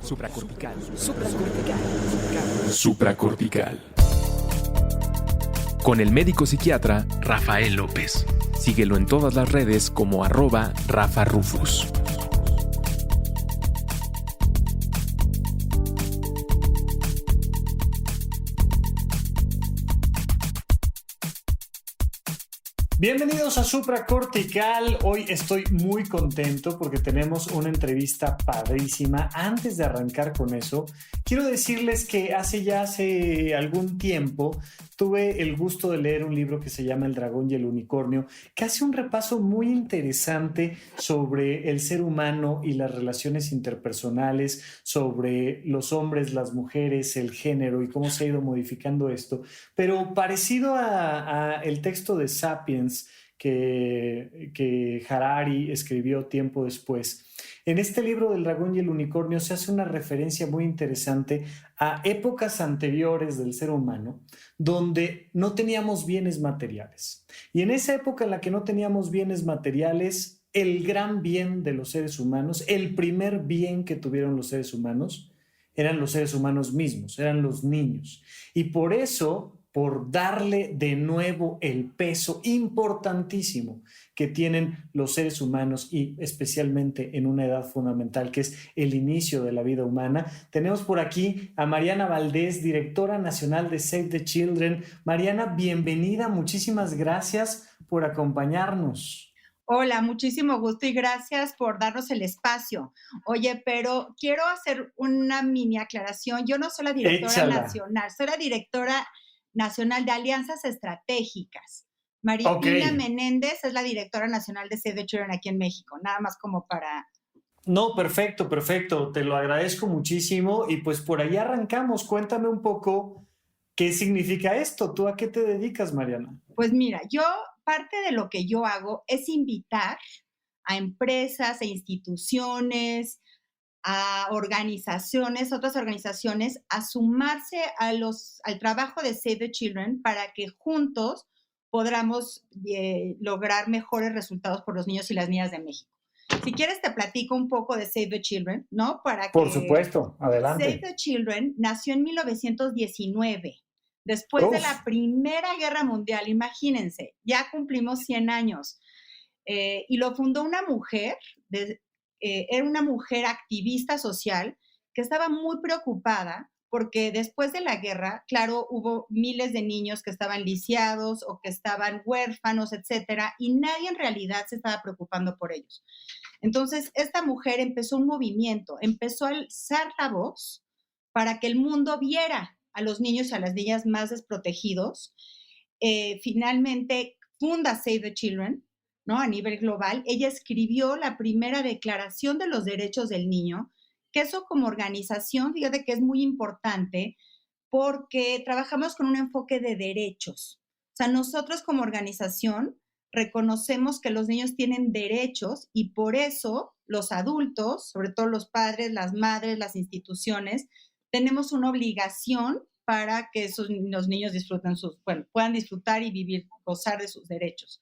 Supracortical. Supracortical. Con el médico psiquiatra Rafael López. Síguelo en todas las redes como @RafaRufus. Bienvenidos a Supracortical. Hoy estoy muy contento porque tenemos una entrevista padrísima. Antes de arrancar con eso, quiero decirles que hace algún tiempo tuve el gusto de leer un libro que se llama El dragón y el unicornio, que hace un repaso muy interesante sobre el ser humano y las relaciones interpersonales, sobre los hombres, las mujeres, el género y cómo se ha ido modificando esto. Pero parecido a el texto de Sapiens que Harari escribió tiempo después. En este libro del dragón y el unicornio se hace una referencia muy interesante a épocas anteriores del ser humano donde no teníamos bienes materiales. Y en esa época en la que no teníamos bienes materiales, el gran bien de los seres humanos, el primer bien que tuvieron los seres humanos, eran los seres humanos mismos, eran los niños. Y por eso, por darle de nuevo el peso importantísimo que tienen los seres humanos y especialmente en una edad fundamental que es el inicio de la vida humana, tenemos por aquí a Mariana Valdés, directora nacional de Save the Children. Mariana, bienvenida, muchísimas gracias por acompañarnos. Hola, muchísimo gusto y gracias por darnos el espacio. Oye, pero quiero hacer una mini aclaración. Yo no soy la directora nacional, soy la directora nacional de alianzas estratégicas. Marina Menéndez es la directora nacional de Save the Children aquí en México, nada más como para... No, perfecto, te lo agradezco muchísimo y pues por ahí arrancamos. Cuéntame un poco qué significa esto. ¿Tú a qué te dedicas, Mariana? Pues mira, parte de lo que yo hago es invitar a empresas e instituciones, a organizaciones, otras organizaciones, a sumarse al trabajo de Save the Children para que juntos podamos lograr mejores resultados por los niños y las niñas de México. Si quieres te platico un poco de Save the Children, ¿no? Por supuesto, adelante. Save the Children nació en 1919, después de la Primera Guerra Mundial, imagínense, ya cumplimos 100 años. Y lo fundó una mujer, era una mujer activista social que estaba muy preocupada porque después de la guerra, claro, hubo miles de niños que estaban lisiados o que estaban huérfanos, etcétera, y nadie en realidad se estaba preocupando por ellos. Entonces, esta mujer empezó un movimiento, empezó a alzar la voz para que el mundo viera a los niños y a las niñas más desprotegidos. Finalmente, funda Save the Children, ¿no? A nivel global. Ella escribió la primera declaración de los derechos del niño, que eso como organización, fíjate que es muy importante porque trabajamos con un enfoque de derechos. O sea, nosotros como organización reconocemos que los niños tienen derechos y por eso los adultos, sobre todo los padres, las madres, las instituciones, tenemos una obligación para que los niños puedan disfrutar y vivir, gozar de sus derechos.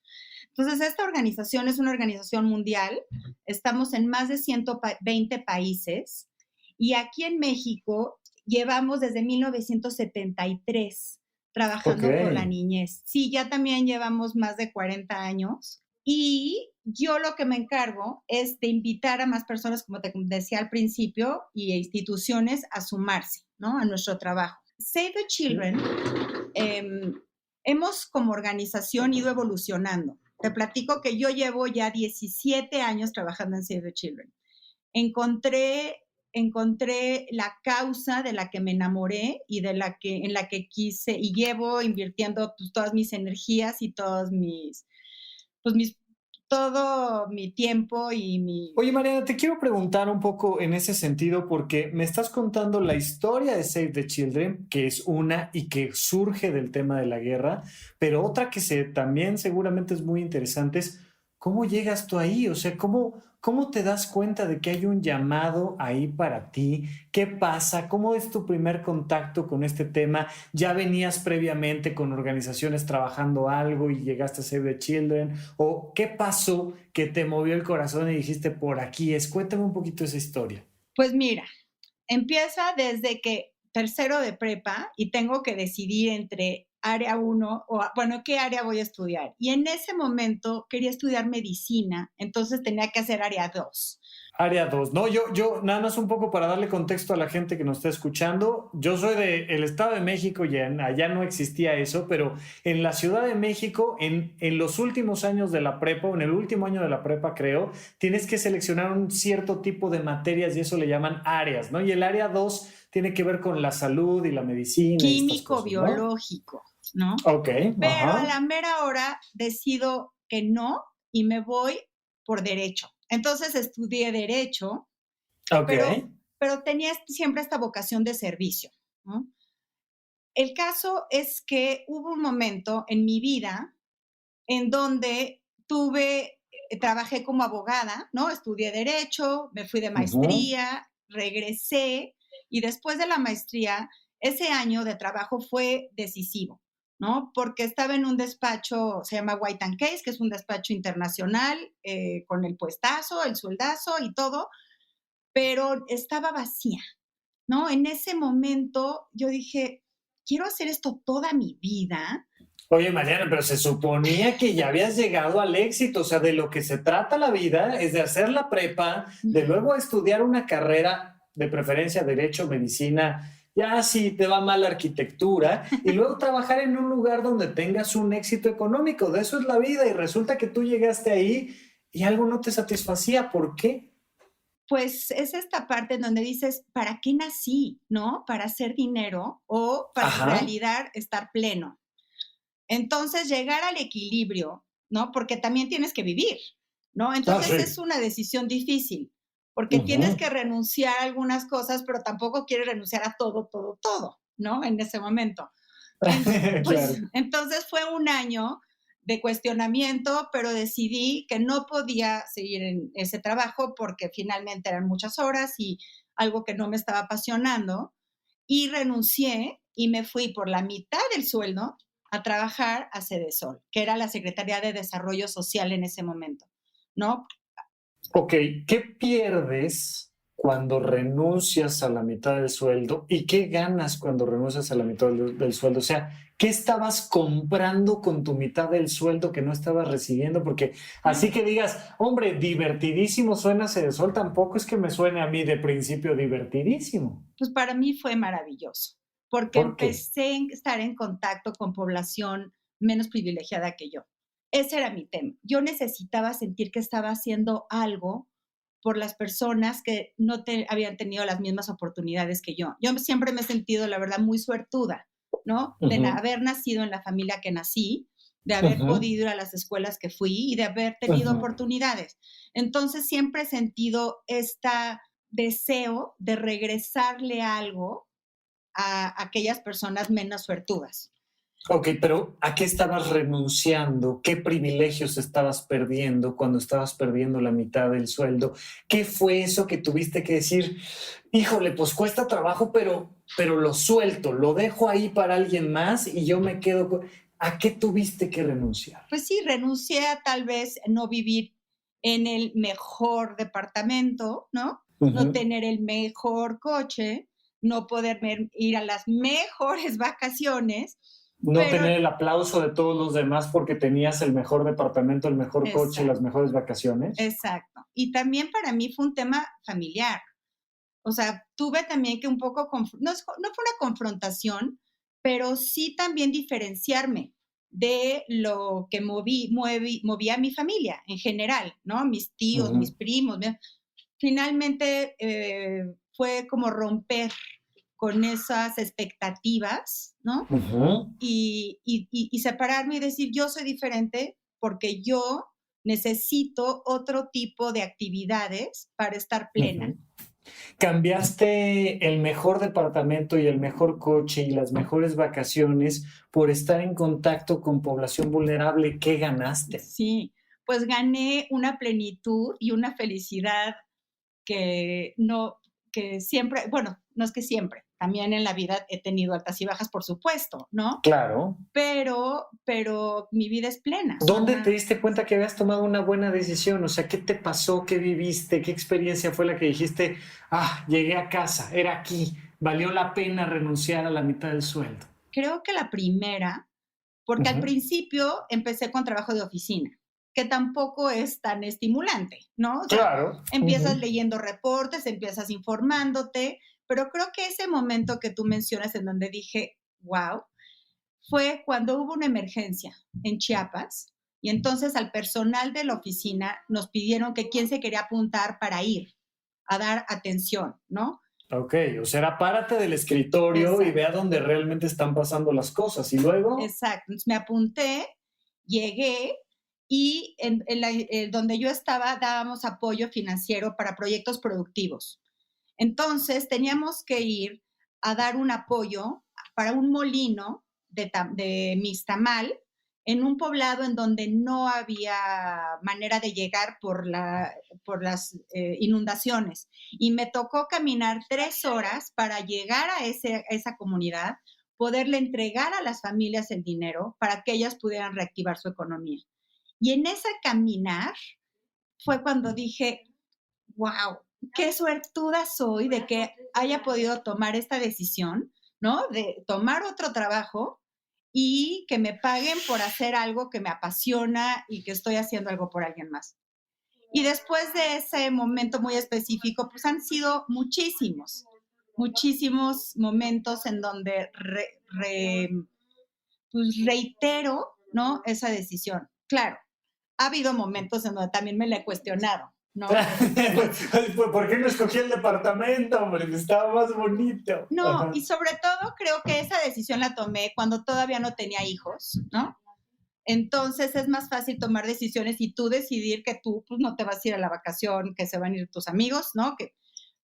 Entonces, esta organización es una organización mundial, estamos en más de 120 países y aquí en México llevamos desde 1973 trabajando por la niñez. Sí, ya también llevamos más de 40 años y yo lo que me encargo es de invitar a más personas, como te decía al principio, y instituciones a sumarse, ¿no? A nuestro trabajo. Save the Children, hemos como organización ido evolucionando. Te platico que yo llevo ya 17 años trabajando en Save the Children. Encontré la causa de la que me enamoré y en la que quise y llevo invirtiendo todas mis energías y todo mi tiempo y mi... Oye, Mariana, te quiero preguntar un poco en ese sentido porque me estás contando la historia de Save the Children, que es una y que surge del tema de la guerra, pero otra que también seguramente es muy interesante es ¿cómo llegas tú ahí? O sea, ¿cómo te das cuenta de que hay un llamado ahí para ti? ¿Qué pasa? ¿Cómo es tu primer contacto con este tema? ¿Ya venías previamente con organizaciones trabajando algo y llegaste a Save the Children? ¿O qué pasó que te movió el corazón y dijiste por aquí es? Cuéntame un poquito esa historia. Pues mira, empieza desde que tercero de prepa y tengo que decidir entre área 1 o, bueno, qué área voy a estudiar. Y en ese momento quería estudiar medicina, entonces tenía que hacer área 2. Área 2, no, yo nada más un poco para darle contexto a la gente que nos está escuchando. Yo soy del Estado de México y allá no existía eso, pero en la Ciudad de México, en los últimos años de la prepa, o en el último año de la prepa, creo, tienes que seleccionar un cierto tipo de materias y eso le llaman áreas, ¿no? Y el área 2 tiene que ver con la salud y la medicina. Químico, y estas cosas, biológico, ¿no? Ok, Pero ajá. a la mera hora decido que no y me voy por derecho. Entonces estudié derecho, Ok. pero tenía siempre esta vocación de servicio, ¿no? El caso es que hubo un momento en mi vida en donde trabajé como abogada, ¿no? Estudié derecho, me fui de Ujú. maestría, regresé y después de la maestría, ese año de trabajo fue decisivo, ¿no? Porque estaba en un despacho, se llama White and Case, que es un despacho internacional, con el puestazo, el sueldazo y todo, pero estaba vacía, ¿no? En ese momento yo dije, quiero hacer esto toda mi vida. Oye, Mariana, pero se suponía que ya habías llegado al éxito, o sea, de lo que se trata la vida es de hacer la prepa, de luego estudiar una carrera, de preferencia derecho, medicina, ya si te va mal arquitectura, y luego trabajar en un lugar donde tengas un éxito económico, de eso es la vida, y resulta que tú llegaste ahí y algo no te satisfacía, ¿por qué? Pues es esta parte en donde dices, ¿para qué nací? ¿No? ¿Para hacer dinero o para en Ajá. realidad estar pleno? Entonces, llegar al equilibrio, ¿no? Porque también tienes que vivir, ¿no? Ah, Entonces sí. es una decisión difícil, porque tienes que renunciar a algunas cosas, pero tampoco quieres renunciar a todo, ¿no? En ese momento. Pues Claro. entonces fue un año de cuestionamiento, pero decidí que no podía seguir en ese trabajo porque finalmente eran muchas horas y algo que no me estaba apasionando y renuncié y me fui por la mitad del sueldo a trabajar a Sedesol, que era la Secretaría de Desarrollo Social en ese momento, ¿no? Ok, ¿qué pierdes cuando renuncias a la mitad del sueldo y qué ganas cuando renuncias a la mitad del sueldo? O sea, ¿qué estabas comprando con tu mitad del sueldo que no estabas recibiendo? Porque así que digas, hombre, divertidísimo suena Cedesol, tampoco es que me suene a mí de principio divertidísimo. Pues para mí fue maravilloso, porque ¿Por qué? empecé a estar en contacto con población menos privilegiada que yo. Ese era mi tema. Yo necesitaba sentir que estaba haciendo algo por las personas que no habían tenido las mismas oportunidades que yo. Yo siempre me he sentido, la verdad, muy suertuda, ¿no? De Ujú, haber nacido en la familia que nací, de haber ujú, podido ir a las escuelas que fui y de haber tenido ujú. oportunidades. Entonces siempre he sentido esta deseo de regresarle algo a aquellas personas menos suertudas. Ok, pero ¿a qué estabas renunciando? ¿Qué privilegios estabas perdiendo cuando estabas perdiendo la mitad del sueldo? ¿Qué fue eso que tuviste que decir? Híjole, pues cuesta trabajo, pero lo suelto, lo dejo ahí para alguien más y yo me quedo con... ¿A qué tuviste que renunciar? Pues sí, renuncié a tal vez no vivir en el mejor departamento, ¿no? No Ujú. tener el mejor coche, no poder ir a las mejores vacaciones, No pero tener el aplauso de todos los demás porque tenías el mejor departamento, el mejor coche, las exacto, mejores vacaciones. exacto. Y también para mí fue un tema familiar. O sea, tuve también que un poco, no fue una confrontación, pero sí también diferenciarme de lo que movía a mi familia en general, ¿no? Mis tíos, mis Ujú, primos. Finalmente fue como romper con esas expectativas, ¿no? ujú, Y separarme y decir, yo soy diferente porque yo necesito otro tipo de actividades para estar plena. ujú. Cambiaste el mejor departamento y el mejor coche y las mejores vacaciones por estar en contacto con población vulnerable. ¿Qué ganaste? Sí, pues gané una plenitud y una felicidad que no, que siempre, bueno, no es que siempre, también en la vida he tenido altas y bajas, por supuesto, ¿no? Claro. Pero mi vida es plena. ¿Dónde te diste cuenta que habías tomado una buena decisión? O sea, ¿qué te pasó? ¿Qué viviste? ¿Qué experiencia fue la que dijiste, llegué a casa, era aquí, valió la pena renunciar a la mitad del sueldo? Creo que la primera, porque al principio empecé con trabajo de oficina, que tampoco es tan estimulante, ¿no? O sea, Claro. empiezas leyendo reportes, empiezas informándote, pero creo que ese momento que tú mencionas en donde dije, wow, fue cuando hubo una emergencia en Chiapas y entonces al personal de la oficina nos pidieron que quién se quería apuntar para ir a dar atención, ¿no? Ok, o sea, era párate del escritorio. Exacto. Y vea dónde realmente están pasando las cosas. ¿Y luego? Exacto, entonces me apunté, llegué y donde yo estaba dábamos apoyo financiero para proyectos productivos. Entonces teníamos que ir a dar un apoyo para un molino de mixtamal en un poblado en donde no había manera de llegar por las inundaciones. Y me tocó caminar 3 horas para llegar a esa comunidad, poderle entregar a las familias el dinero para que ellas pudieran reactivar su economía. Y en ese caminar fue cuando dije, wow, qué suertuda soy de que haya podido tomar esta decisión, ¿no? De tomar otro trabajo y que me paguen por hacer algo que me apasiona y que estoy haciendo algo por alguien más. Y después de ese momento muy específico, pues han sido muchísimos momentos en donde pues reitero, ¿no? Esa decisión. Claro, ha habido momentos en donde también me la he cuestionado, ¿no? ¿Por qué no escogí el departamento, hombre? Estaba más bonito. No, ajá. Y sobre todo creo que esa decisión la tomé cuando todavía no tenía hijos, ¿no? Entonces es más fácil tomar decisiones y tú decidir que tú pues, no te vas a ir a la vacación, que se van a ir tus amigos, ¿no?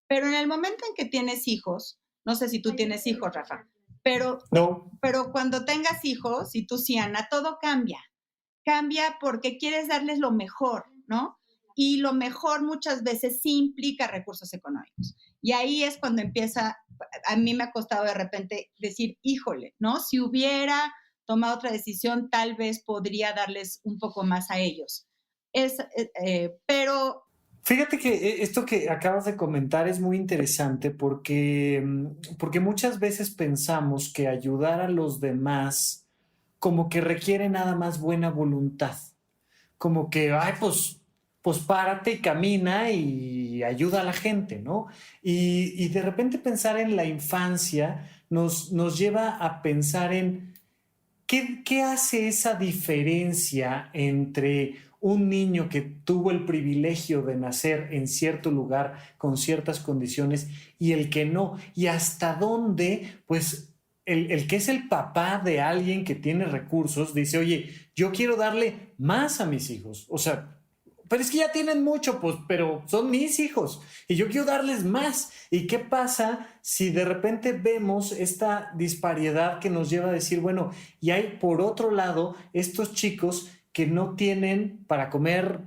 Pero en el momento en que tienes hijos, no sé si tú tienes hijos, Rafa, pero cuando tengas hijos, y tú sí, Ana, todo cambia. Cambia porque quieres darles lo mejor, ¿no? Y lo mejor muchas veces sí implica recursos económicos. Y ahí es cuando empieza, a mí me ha costado de repente decir, híjole, ¿no? Si hubiera tomado otra decisión, tal vez podría darles un poco más a ellos. Pero... Fíjate que esto que acabas de comentar es muy interesante porque muchas veces pensamos que ayudar a los demás como que requiere nada más buena voluntad. Como que, pues párate y camina y ayuda a la gente, ¿no? Y de repente pensar en la infancia nos lleva a pensar en ¿qué hace esa diferencia entre un niño que tuvo el privilegio de nacer en cierto lugar con ciertas condiciones y el que no? Y hasta dónde, pues, el que es el papá de alguien que tiene recursos dice, oye, yo quiero darle más a mis hijos. O sea, pero es que ya tienen mucho, pues, pero son mis hijos y yo quiero darles más. ¿Y qué pasa si de repente vemos esta disparidad que nos lleva a decir, bueno, y hay por otro lado estos chicos que no tienen para comer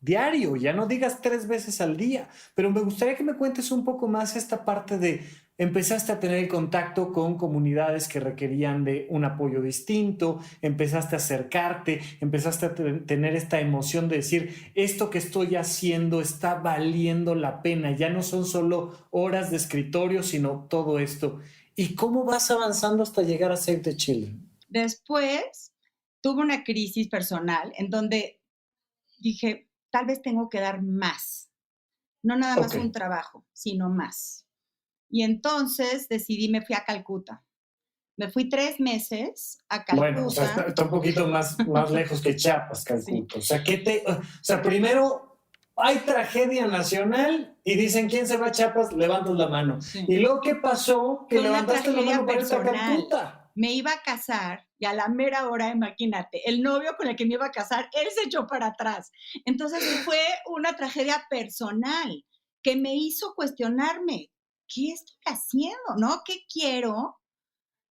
diario, ya no digas 3 veces al día, pero me gustaría que me cuentes un poco más esta parte de empezaste a tener contacto con comunidades que requerían de un apoyo distinto, empezaste a acercarte, empezaste a tener esta emoción de decir, esto que estoy haciendo está valiendo la pena, ya no son solo horas de escritorio, sino todo esto. ¿Y cómo vas avanzando hasta llegar a Save the Children? Después tuve una crisis personal en donde dije, tal vez tengo que dar más, no nada más un trabajo, sino más. Y entonces decidí, me fui a Calcuta. Me fui 3 meses a Calcuta. Bueno, o sea, está un poquito más lejos que Chiapas, Calcuta. Sí. O sea, primero hay tragedia nacional y dicen, ¿quién se va a Chiapas? Levantas la mano. Sí. Y luego, ¿qué pasó? Que levantaste la mano para irte a Calcuta. Me iba a casar y a la mera hora, imagínate, el novio con el que me iba a casar, él se echó para atrás. Entonces fue una tragedia personal que me hizo cuestionarme, ¿qué estoy haciendo? ¿No? ¿Qué quiero?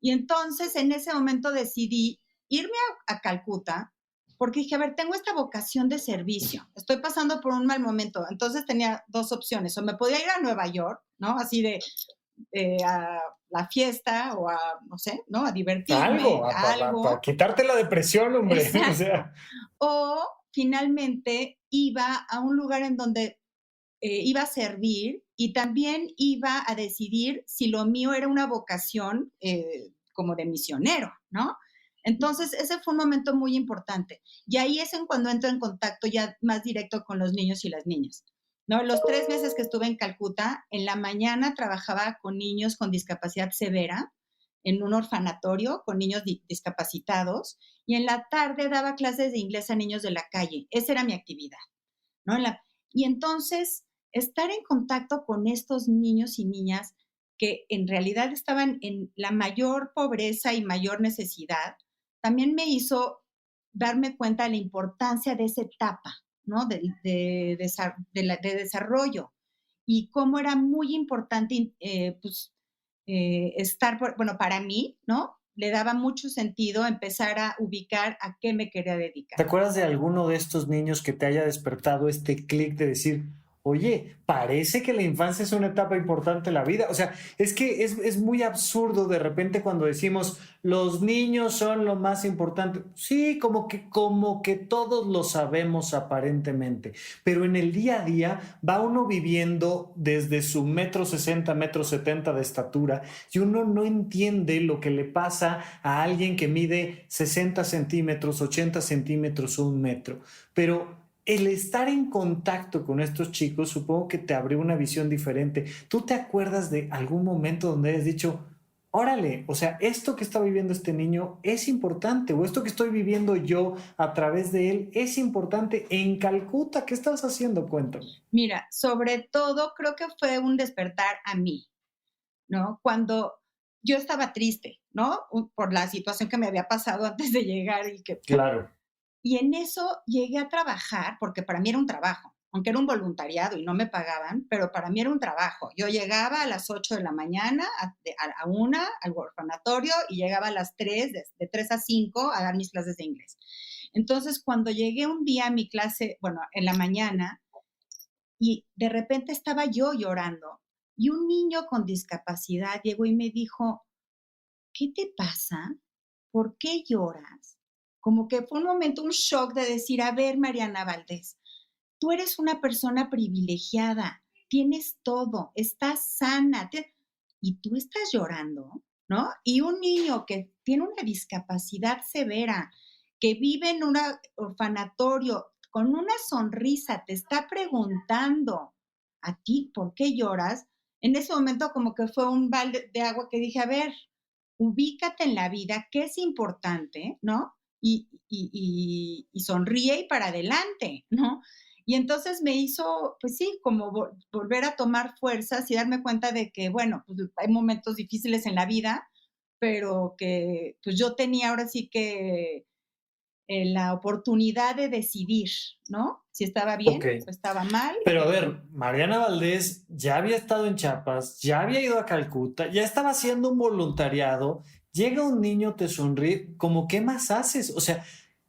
Y entonces en ese momento decidí irme a Calcuta porque dije, a ver, tengo esta vocación de servicio, estoy pasando por un mal momento. Entonces tenía 2 opciones, o me podía ir a Nueva York, ¿no? Así de, a la fiesta o a, no sé, ¿no? A divertirme, Algo, a para algo. quitarte la depresión, hombre. O Exacto. sea, O finalmente iba a un lugar en donde iba a servir y también iba a decidir si lo mío era una vocación como de misionero, ¿no? Entonces, ese fue un momento muy importante. Y ahí es en cuando entro en contacto ya más directo con los niños y las niñas. ¿No? Los 3 meses que estuve en Calcuta, en la mañana trabajaba con niños con discapacidad severa en un orfanatorio con niños discapacitados y en la tarde daba clases de inglés a niños de la calle. Esa era mi actividad, ¿no? Y entonces, estar en contacto con estos niños y niñas que en realidad estaban en la mayor pobreza y mayor necesidad, también me hizo darme cuenta de la importancia de esa etapa, ¿no? De desarrollo y cómo era muy importante, pues, estar, bueno, para mí, ¿no? Le daba mucho sentido empezar a ubicar a qué me quería dedicar. ¿te acuerdas de alguno de estos niños que te haya despertado este clic de decir, oye, parece que la infancia es una etapa importante de la vida? O sea, es que es muy absurdo de repente cuando decimos, los niños son lo más importante. Sí, como que todos lo sabemos aparentemente, pero en el día a día va uno viviendo desde su 1,60 m, 1,70 m de estatura y uno no entiende lo que le pasa a alguien que mide 60 centímetros, 80 centímetros o 1 metro. Pero el estar en contacto con estos chicos supongo que te abrió una visión diferente. ¿Tú te acuerdas de algún momento donde hayas dicho, órale, o sea, esto que está viviendo este niño es importante, o esto que estoy viviendo yo a través de él es importante en Calcuta? ¿Qué estabas haciendo? Cuéntame. Mira, sobre todo creo que fue un despertar a mí, ¿no? Cuando yo estaba triste, ¿no? Por la situación que me había pasado antes de llegar Claro. y en eso llegué a trabajar, porque para mí era un trabajo, aunque era un voluntariado y no me pagaban, pero para mí era un trabajo. Yo llegaba a las 8 de la mañana, a 1 al orfanatorio y llegaba a las 3, de 3 a 5 a dar mis clases de inglés. Entonces, cuando llegué un día a mi clase, bueno, en la mañana, y de repente estaba yo llorando y un niño con discapacidad llegó y me dijo, ¿qué te pasa? ¿Por qué lloras? Como que fue un momento, un shock de decir, a ver, Mariana Valdés, tú eres una persona privilegiada, tienes todo, estás sana, y tú estás llorando, ¿no? Y un niño que tiene una discapacidad severa, que vive en un orfanatorio con una sonrisa, te está preguntando a ti por qué lloras. En ese momento como que fue un balde de agua que dije, a ver, ubícate en la vida, qué es importante, ¿no? Y sonríe y para adelante, ¿no? Y entonces me hizo, pues sí, como volver a tomar fuerzas y darme cuenta de que, bueno, pues hay momentos difíciles en la vida, pero que pues yo tenía ahora sí que la oportunidad de decidir, ¿no? Si estaba bien Ok. o estaba mal. Pero a ver, Mariana Valdés ya había estado en Chiapas, ya había ido a Calcuta, ya estaba haciendo un voluntariado, llega un niño, te sonríe, ¿cómo qué más haces? O sea,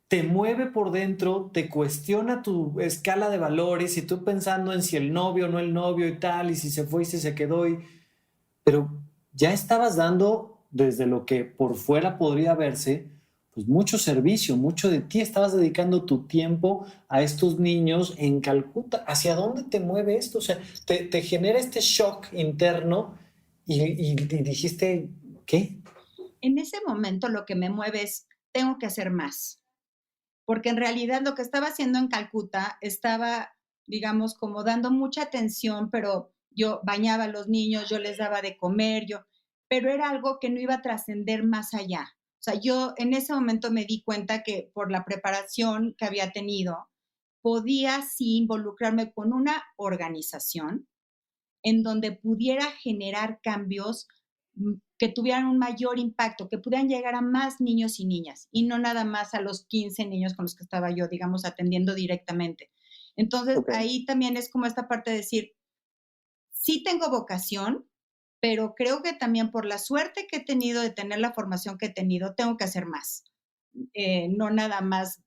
te mueve por dentro, te cuestiona tu escala de valores y tú pensando en si el novio o no el novio y tal, y si se fue y si se quedó, pero ya estabas dando desde lo que por fuera podría verse, pues mucho servicio, mucho de ti, estabas dedicando tu tiempo a estos niños en Calcuta. ¿Hacia dónde te mueve esto? O sea, te genera este shock interno y dijiste, ¿qué? En ese momento lo que me mueve es, tengo que hacer más, porque en realidad lo que estaba haciendo en Calcuta estaba, digamos, como dando mucha atención, pero yo bañaba a los niños, yo les daba de comer, pero era algo que no iba a trascender más allá. O sea, yo en ese momento me di cuenta que por la preparación que había tenido, podía sí involucrarme con una organización en donde pudiera generar cambios que tuvieran un mayor impacto, que pudieran llegar a más niños y niñas y no nada más a los 15 niños con los que estaba yo, digamos, atendiendo directamente. Entonces, ahí también es como esta parte de decir, sí tengo vocación, pero creo que también por la suerte que he tenido de tener la formación que he tenido, tengo que hacer más. No nada más,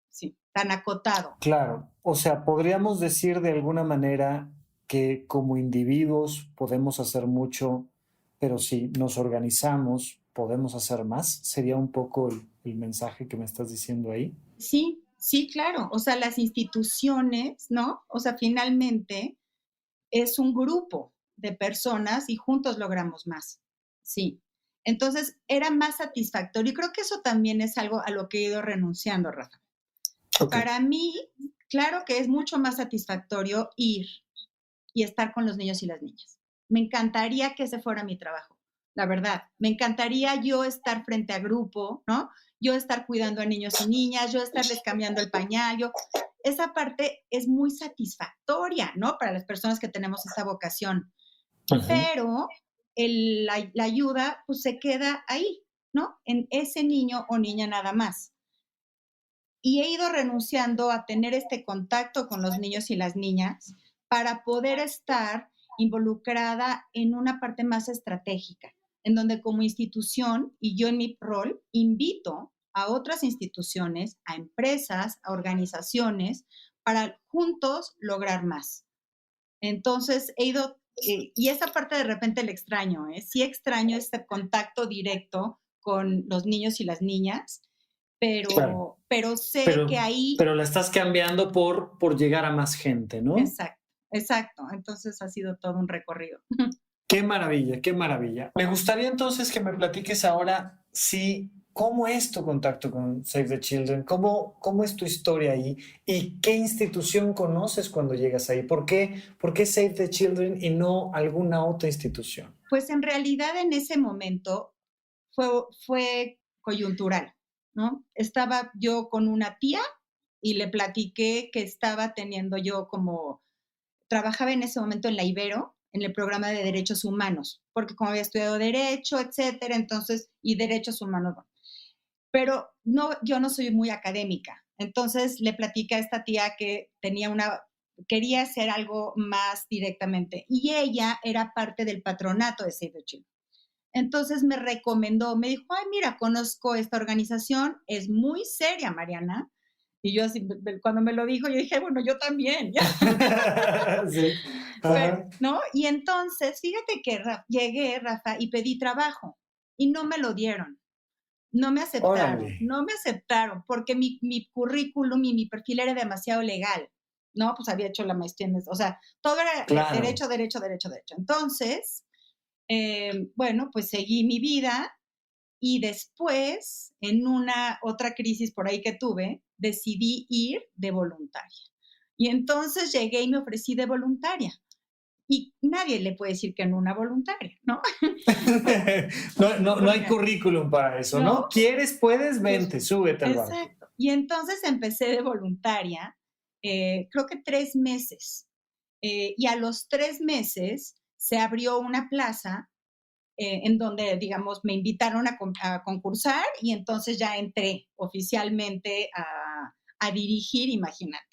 sí, tan acotado. Claro, o sea, podríamos decir de alguna manera que como individuos podemos hacer mucho, pero si nos organizamos, podemos hacer más. Sería un poco el mensaje que me estás diciendo ahí. Sí, sí, claro. O sea, las instituciones, ¿no? O sea, finalmente es un grupo de personas y juntos logramos más. Sí. Entonces, era más satisfactorio. Y creo que eso también es algo a lo que he ido renunciando, Rafa. Okay. Para mí, claro que es mucho más satisfactorio ir y estar con los niños y las niñas. Me encantaría que ese fuera mi trabajo, la verdad. Me encantaría yo estar frente a grupo, ¿no? Yo estar cuidando a niños y niñas, yo estarles cambiando el pañal, esa parte es muy satisfactoria, ¿no? Para las personas que tenemos esta vocación. Pero la ayuda, pues se queda ahí, ¿no? En ese niño o niña nada más. Y he ido renunciando a tener este contacto con los niños y las niñas para poder estar involucrada en una parte más estratégica, en donde como institución y yo en mi rol invito a otras instituciones, a empresas, a organizaciones, para juntos lograr más. Entonces he ido, y esa parte de repente la extraño, ¿eh? Sí extraño este contacto directo con los niños y las niñas, Claro. pero sé que ahí... Pero la estás cambiando por llegar a más gente, ¿no? Exacto, exacto. Entonces ha sido todo un recorrido. Qué maravilla, qué maravilla. Me gustaría entonces que me platiques ahora, sí, cómo es tu contacto con Save the Children, cómo es tu historia ahí y qué institución conoces cuando llegas ahí. Por qué Save the Children y no alguna otra institución? Pues en realidad en ese momento fue coyuntural, ¿no? Estaba yo con una tía y le platiqué que estaba teniendo yo trabajaba en ese momento en la Ibero, en el programa de derechos humanos, porque como había estudiado derecho, etcétera, entonces, y derechos humanos, bueno. Pero no, yo no soy muy académica, entonces le platiqué a esta tía que quería hacer algo más directamente, y ella era parte del patronato de Save the Children. Entonces me recomendó, me dijo, ay, mira, conozco esta organización, es muy seria, Mariana. Y yo así, cuando me lo dijo, yo dije, bueno, yo también. Sí. Pero, ¿no? Y entonces, fíjate que llegué, Rafa, y pedí trabajo y no me lo dieron. Órale. No me aceptaron porque mi currículum y mi perfil era demasiado legal, ¿no? Pues había hecho la maestría o sea, todo era Claro. derecho, derecho, derecho, derecho. Entonces, bueno, pues seguí mi vida y después, en una otra crisis por ahí que tuve, decidí ir de voluntaria. Y entonces llegué y me ofrecí de voluntaria. Y nadie le puede decir que no una voluntaria, ¿no? No hay currículum para eso, ¿no? ¿Quieres, puedes, vente, súbete al barco. Exacto. Y entonces empecé de voluntaria, creo que 3 meses. Y a los 3 meses se abrió una plaza en donde, digamos, me invitaron a concursar y entonces ya entré oficialmente a dirigir, imagínate.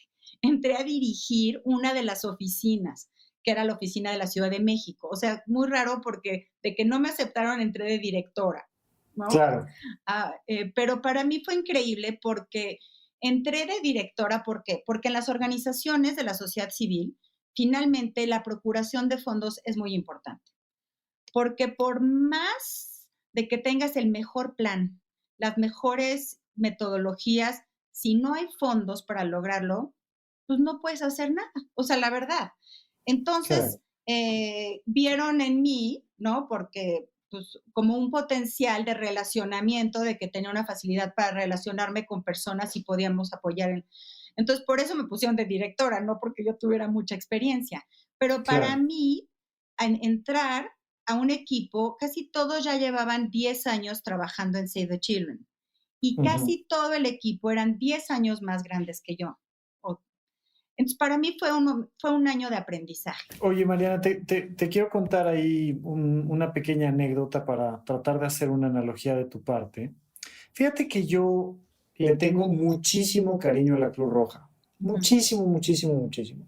Entré a dirigir una de las oficinas, que era la oficina de la Ciudad de México. O sea, muy raro porque de que no me aceptaron entré de directora, ¿no? Claro. Pero para mí fue increíble porque entré de directora, ¿por qué? Porque en las organizaciones de la sociedad civil, finalmente la procuración de fondos es muy importante. Porque por más de que tengas el mejor plan, las mejores metodologías, si no hay fondos para lograrlo, pues no puedes hacer nada. O sea, la verdad. Entonces, vieron en mí, ¿no? Porque pues, como un potencial de relacionamiento, de que tenía una facilidad para relacionarme con personas y podíamos apoyar. Entonces, por eso me pusieron de directora, no porque yo tuviera mucha experiencia. Pero para mí, entrar a un equipo, casi todos ya llevaban 10 años trabajando en Save the Children y casi todo el equipo eran 10 años más grandes que yo. Entonces, para mí fue un año de aprendizaje. Oye, Mariana, te quiero contar ahí una pequeña anécdota para tratar de hacer una analogía de tu parte. Fíjate que yo le tengo muchísimo cariño a la Cruz Roja. Muchísimo, muchísimo, muchísimo.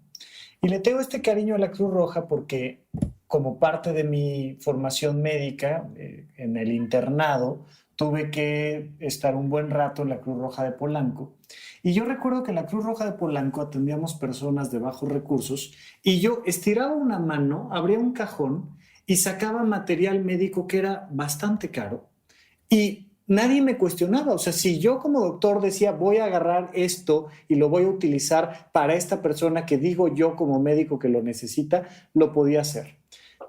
Y le tengo este cariño a la Cruz Roja porque como parte de mi formación médica en el internado, tuve que estar un buen rato en la Cruz Roja de Polanco. Y yo recuerdo que en la Cruz Roja de Polanco atendíamos personas de bajos recursos y yo estiraba una mano, abría un cajón y sacaba material médico que era bastante caro y nadie me cuestionaba. O sea, si yo como doctor decía, voy a agarrar esto y lo voy a utilizar para esta persona que digo yo como médico que lo necesita, lo podía hacer.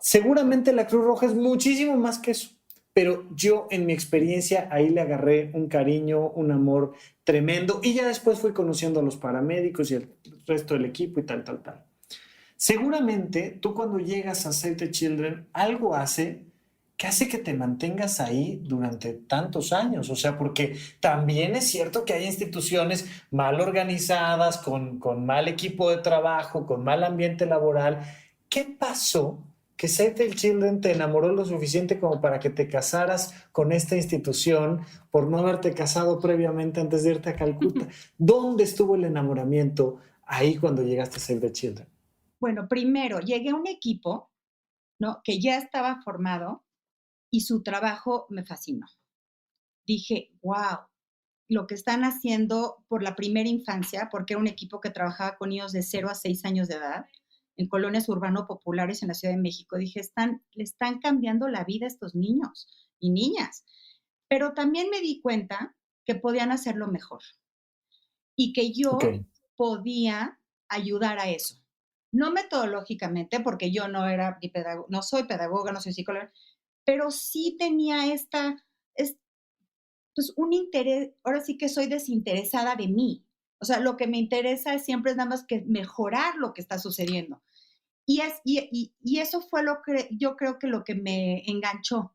Seguramente la Cruz Roja es muchísimo más que eso, pero yo en mi experiencia ahí le agarré un cariño, un amor tremendo y ya después fui conociendo a los paramédicos y el resto del equipo y tal, tal, tal. Seguramente tú cuando llegas a Save the Children, algo hace que te mantengas ahí durante tantos años. O sea, porque también es cierto que hay instituciones mal organizadas, con mal equipo de trabajo, con mal ambiente laboral. ¿Qué pasó que Save the Children te enamoró lo suficiente como para que te casaras con esta institución por no haberte casado previamente antes de irte a Calcuta? ¿Dónde estuvo el enamoramiento ahí cuando llegaste a Save the Children? Bueno, primero llegué a un equipo, ¿no? Que ya estaba formado y su trabajo me fascinó. Dije, wow, lo que están haciendo por la primera infancia, porque era un equipo que trabajaba con niños de 0 a 6 años de edad en colonias urbano-populares en la Ciudad de México. Dije, le están cambiando la vida a estos niños y niñas. Pero también me di cuenta que podían hacerlo mejor y que Ok, yo podía ayudar a eso. No metodológicamente, porque yo no era ni pedagoga, no soy pedagoga, no soy psicóloga, pero sí tenía pues un interés, ahora sí que soy desinteresada de mí. O sea, lo que me interesa siempre es nada más que mejorar lo que está sucediendo. Y eso fue lo que yo creo que lo que me enganchó,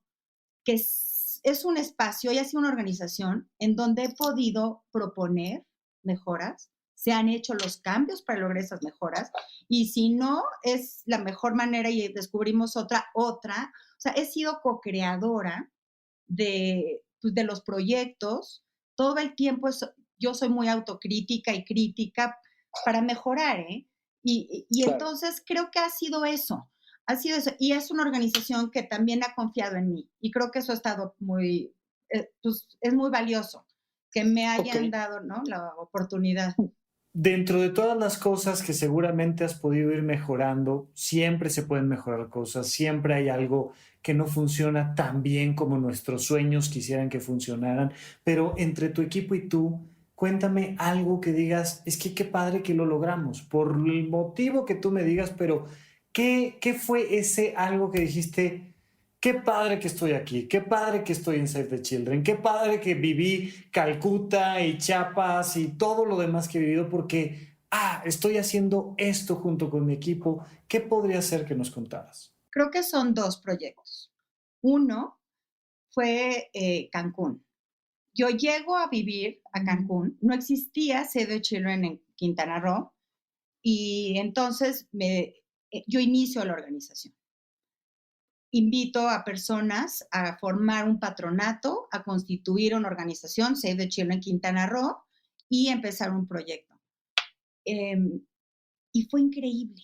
que es un espacio y ha sido una organización en donde he podido proponer mejoras, se han hecho los cambios para lograr esas mejoras, y si no, es la mejor manera y descubrimos otra. O sea, he sido co-creadora pues, de los proyectos, todo el tiempo yo soy muy autocrítica y crítica para mejorar, ¿eh? Y claro. entonces creo que ha sido eso, y es una organización que también ha confiado en mí, y creo que eso ha estado pues es muy valioso, que me Ok. hayan dado, ¿no? La oportunidad. Dentro de todas las cosas que seguramente has podido ir mejorando, siempre se pueden mejorar cosas, siempre hay algo que no funciona tan bien como nuestros sueños quisieran que funcionaran, pero entre tu equipo y tú, cuéntame algo que digas, es que qué padre que lo logramos, por el motivo que tú me digas, pero ¿qué fue ese algo que dijiste? Qué padre que estoy aquí, qué padre que estoy en Save the Children, qué padre que viví Calcuta y Chiapas y todo lo demás que he vivido porque, estoy haciendo esto junto con mi equipo. ¿Qué podría ser que nos contaras? Creo que son dos proyectos. Uno fue Cancún. Yo llego a vivir a Cancún, no existía Save the Children en Quintana Roo, y entonces yo inicio la organización. Invito a personas a formar un patronato, a constituir una organización, Save the Children Quintana Roo, y empezar un proyecto. Y fue increíble.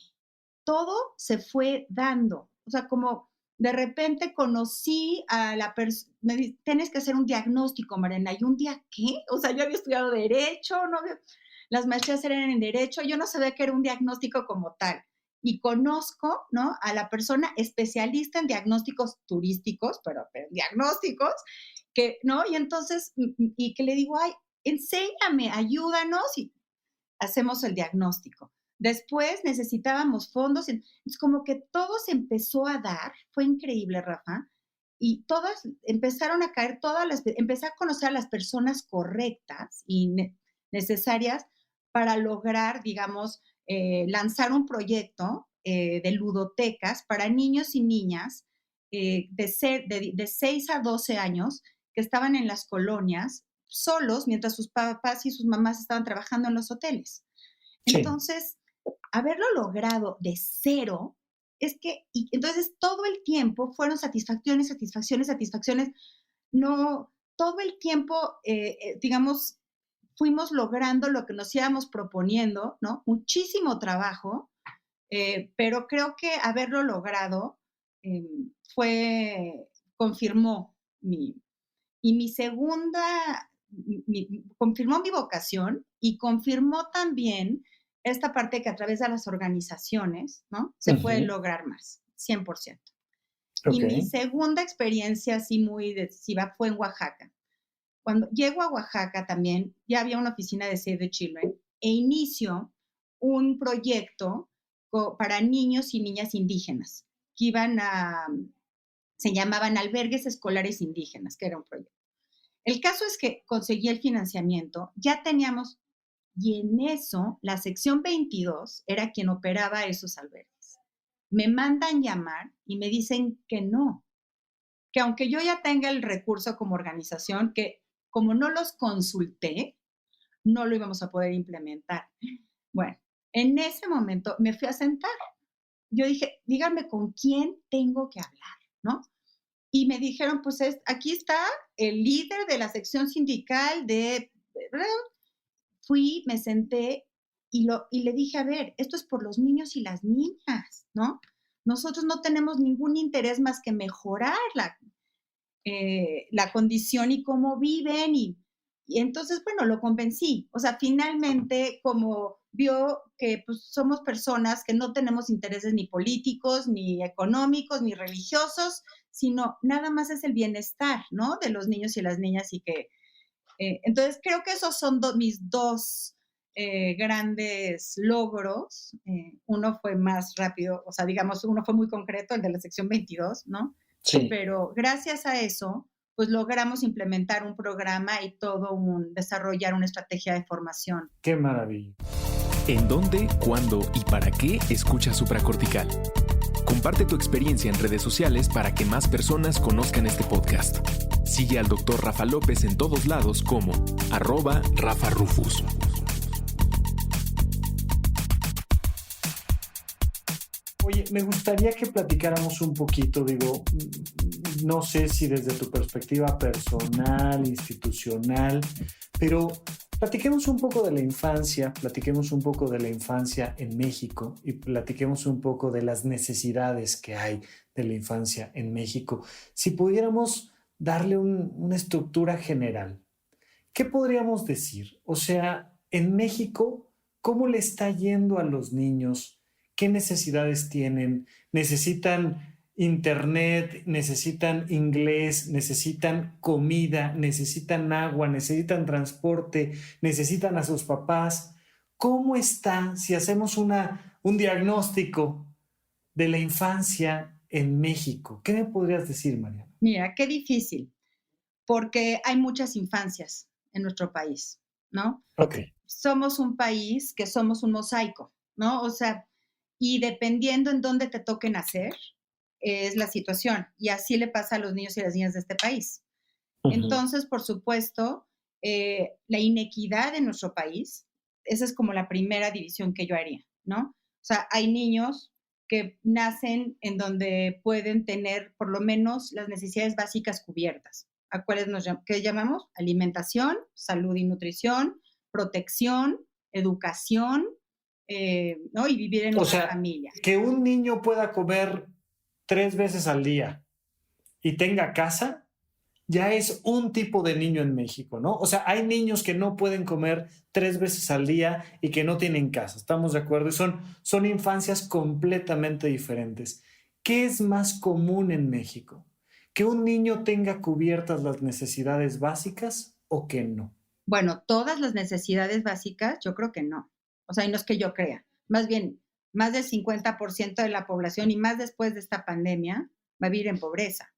Todo se fue dando. O sea, como de repente conocí a la persona, me dice, tienes que hacer un diagnóstico, Mariana. ¿Y un día qué? O sea, yo había estudiado Derecho, no había, las maestrías eran en Derecho, yo no sabía que era un diagnóstico como tal. Y conozco, ¿no? A la persona especialista en diagnósticos turísticos, pero diagnósticos, que, ¿no? Y entonces, y que le digo, ay, enséñame, ayúdanos, y hacemos el diagnóstico. Después necesitábamos fondos, es como que todo se empezó a dar, fue increíble, Rafa, y todas empezaron a caer, empecé a conocer a las personas correctas y necesarias para lograr, digamos, lanzar un proyecto de ludotecas para niños y niñas de 6 a 12 años que estaban en las colonias solos mientras sus papás y sus mamás estaban trabajando en los hoteles. Sí, Entonces, haberlo logrado de cero, y entonces todo el tiempo fueron satisfacciones, satisfacciones, satisfacciones. No, todo el tiempo, digamos, fuimos logrando lo que nos íbamos proponiendo, ¿no? Muchísimo trabajo, pero creo que haberlo logrado confirmó Y confirmó mi vocación y confirmó también esta parte que a través de las organizaciones, ¿no? Se puede lograr más, 100%. Y mi segunda experiencia así muy decisiva fue en Oaxaca. Cuando llego a Oaxaca también, ya había una oficina de Save the Children e inicio un proyecto para niños y niñas indígenas que se llamaban albergues escolares indígenas, que era un proyecto. El caso es que conseguí el financiamiento, ya teníamos, y en eso la sección 22 era quien operaba esos albergues. Me mandan llamar y me dicen que no, que aunque yo ya tenga el recurso como organización, que como no los consulté, no lo íbamos a poder implementar. Bueno, en ese momento me fui a sentar. Yo dije, díganme con quién tengo que hablar, ¿no? Y me dijeron, pues aquí está el líder de la sección sindical de... Fui, me senté y le dije, a ver, esto es por los niños y las niñas, ¿no? Nosotros no tenemos ningún interés más que mejorar la condición y cómo viven y entonces, bueno, lo convencí. O sea, finalmente, como vio que pues, somos personas que no tenemos intereses ni políticos, ni económicos, ni religiosos, sino nada más es el bienestar, ¿no? De los niños y las niñas y que... entonces, creo que esos son mis dos grandes logros. Uno fue más rápido, o sea, digamos, uno fue muy concreto, el de la sección 22, ¿no? Sí. Pero gracias a eso, pues logramos implementar un programa y desarrollar una estrategia de formación. ¡Qué maravilla! ¿En dónde, cuándo y para qué escuchas Supracortical? Comparte tu experiencia en redes sociales para que más personas conozcan este podcast. Sigue al Dr. Rafa López en todos lados como @RafaRufus. Oye, me gustaría que platicáramos un poquito, digo, no sé si desde tu perspectiva personal, institucional, pero platiquemos un poco de la infancia, platiquemos un poco de la infancia en México y platiquemos un poco de las necesidades que hay de la infancia en México. Si pudiéramos darle una estructura general, ¿qué podríamos decir? O sea, en México, ¿cómo le está yendo a los niños? ¿Qué necesidades tienen? ¿Necesitan internet? ¿Necesitan inglés? ¿Necesitan comida? ¿Necesitan agua? ¿Necesitan transporte? ¿Necesitan a sus papás? ¿Cómo está si hacemos un diagnóstico de la infancia en México? ¿Qué me podrías decir, Mariana? Mira, qué difícil, porque hay muchas infancias en nuestro país, ¿no? Ok. Somos un país que somos un mosaico, ¿no? O sea, y dependiendo en dónde te toque nacer, es la situación. Y así le pasa a los niños y las niñas de este país. Entonces, por supuesto, la inequidad en nuestro país, esa es como la primera división que yo haría, ¿no? O sea, hay niños que nacen en donde pueden tener por lo menos las necesidades básicas cubiertas, a cuáles ¿qué llamamos? Alimentación, salud y nutrición, protección, educación, ¿no? Y vivir en una familia. Que un niño pueda comer 3 veces al día y tenga casa, ya es un tipo de niño en México, ¿no? O sea, hay niños que no pueden comer 3 veces al día y que no tienen casa, ¿estamos de acuerdo? Y son infancias completamente diferentes. ¿Qué es más común en México? ¿Que un niño tenga cubiertas las necesidades básicas o que no? Bueno, todas las necesidades básicas, yo creo que no. O sea, y no es que yo crea. Más bien, más del 50% de la población y más después de esta pandemia va a vivir en pobreza.